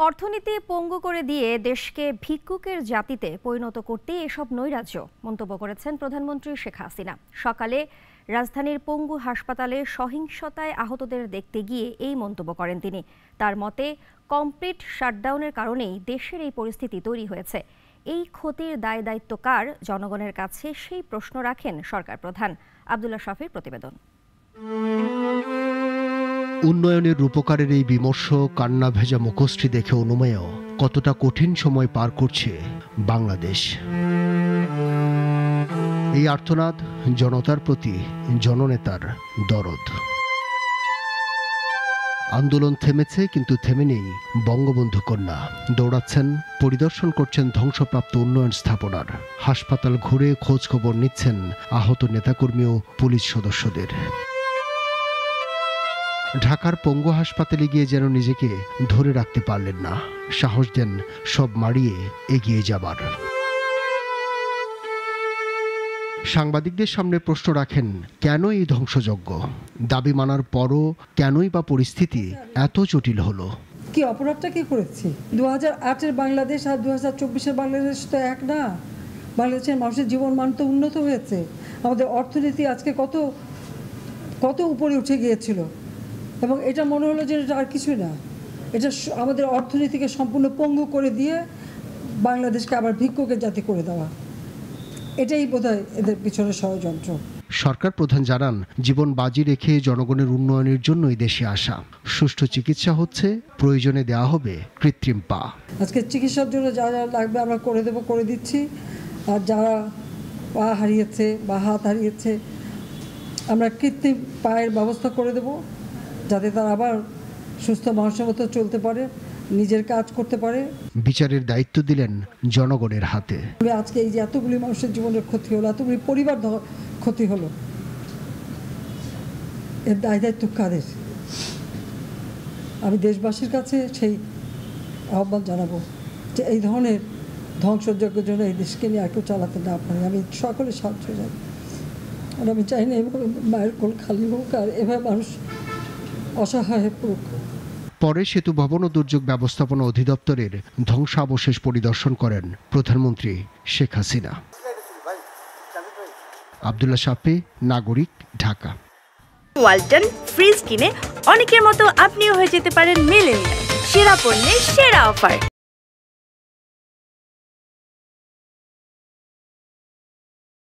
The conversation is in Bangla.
অর্থনীতি পঙ্গু করে দিয়ে দেশকে ভিক্ষুকের জাতিতে পরিণত করতে এসব নৈরাজ্য মন্তব্য করেছেন প্রধানমন্ত্রী শেখ হাসিনা। সকালে রাজধানীর পঙ্গু হাসপাতালে সহিংসতায় আহতদের দেখতে গিয়ে এই মন্তব্য করেন তিনি। তার মতে কমপ্লিট শাটডাউনের কারণেই দেশের এই পরিস্থিতি তৈরি হয়েছে। এই ক্ষতির দায় দায়িত্ব কার? জনগণের কাছে সেই প্রশ্ন রাখেন সরকার প্রধান। আব্দুল্লাহ শফির প্রতিবেদন। উন্নয়নের রূপকারের এই বিমর্ষ কান্না ভেজা মুখোশটি দেখে অনুমেয় কতটা কঠিন সময় পার করছে বাংলাদেশ। এই আর্তনাদ জনতার প্রতি জননেতার দরদ। আন্দোলন থেমেছে, কিন্তু থেমে নেই বঙ্গবন্ধু কন্যা। দৌড়াচ্ছেন, পরিদর্শন করছেন ধ্বংসপ্রাপ্ত উন্নয়ন স্থাপনার। হাসপাতাল ঘুরে খোঁজ খবর নিচ্ছেন আহত নেতাকর্মী ও পুলিশ সদস্যদের। ঢাকার পঙ্গু হাসপাতালে গিয়ে যেন নিজেকে ধরে রাখতে পারলেন না, সাহস দেন সব মারিয়ে এগিয়ে যাবার। সাংবাদিকদের সামনে প্রশ্ন রাখেন, কেন এই ধ্বংসযজ্ঞ? দাবি মানার পরও কেনই বা পরিস্থিতি এত জটিল হলো? কি অপরাধটা কি করেছি? 2008-এর বাংলাদেশ আর 2024-এর বাংলাদেশ তো এক না। বাংলাদেশের মানুষের জীবন মান তো উন্নত হয়েছে। আমাদের অর্থনীতি আজকে কত উপরে উঠে গিয়েছিল, এবং এটা মনে হলো যে এটা আর কিছুই না। এটা আমাদের অর্থনীতিকে সম্পূর্ণ পঙ্গু করে দিয়ে বাংলাদেশকে আবার ভিক্ষুকের জাতি করে দেওয়া, এটাই বোধহয় এদের পিছনে ষড়যন্ত্র। সরকার প্রধান জানান, জীবন বাজি রেখে জনগণের উন্নয়নের জন্যই দেশে আসা। সুষ্ঠু চিকিৎসা হচ্ছে, প্রয়োজনে দেওয়া হবে কৃত্রিম পা। আজকে চিকিৎসার জন্য যা যা লাগবে আমরা করে দিচ্ছি। আর যারা পা হারিয়েছে বা হাত হারিয়েছে, আমরা কৃত্রিম পায়ের ব্যবস্থা করে দেব, যাতে তারা আবার সুস্থ মানুষের মতো চলতে পারে, নিজের কাজ করতে পারে। বিচারের দায়িত্ব দিলেন জনগণের হাতে। আজকে এই যে এতগুলি মানুষের জীবনের ক্ষতি হলো, এতগুলি পরিবার ক্ষতি হলো, এর দায় দায়িত্ব কাদের? আমি দেশবাসীর কাছে সেই আহ্বান জানাবো যে এই ধরনের ধ্বংসযজ্ঞের জন্য এই দেশকে নিয়ে আর কেউ চালাতে না পারে। আমি সকলে সাহায্য চাই, আর আমি চাই না এভাবে মায়ের কোল খালি হোক আর এভাবে মানুষ অসহায় হয়ে পড়ুক। পরে সেতু ভবন ও দুর্যোগ ব্যবস্থাপনা অধিদপ্তরের ধ্বংসাবশেষ পরিদর্শন করেন প্রধানমন্ত্রী শেখ হাসিনা। আব্দুল্লাহ শফি, নাগরিক, ঢাকা। ওয়ালটন ফ্রিজ কিনে অনেকের মতো আপনিও হয়ে যেতে পারেন মিলেনিয়াল। সেরা পণ্যের সেরা অফার।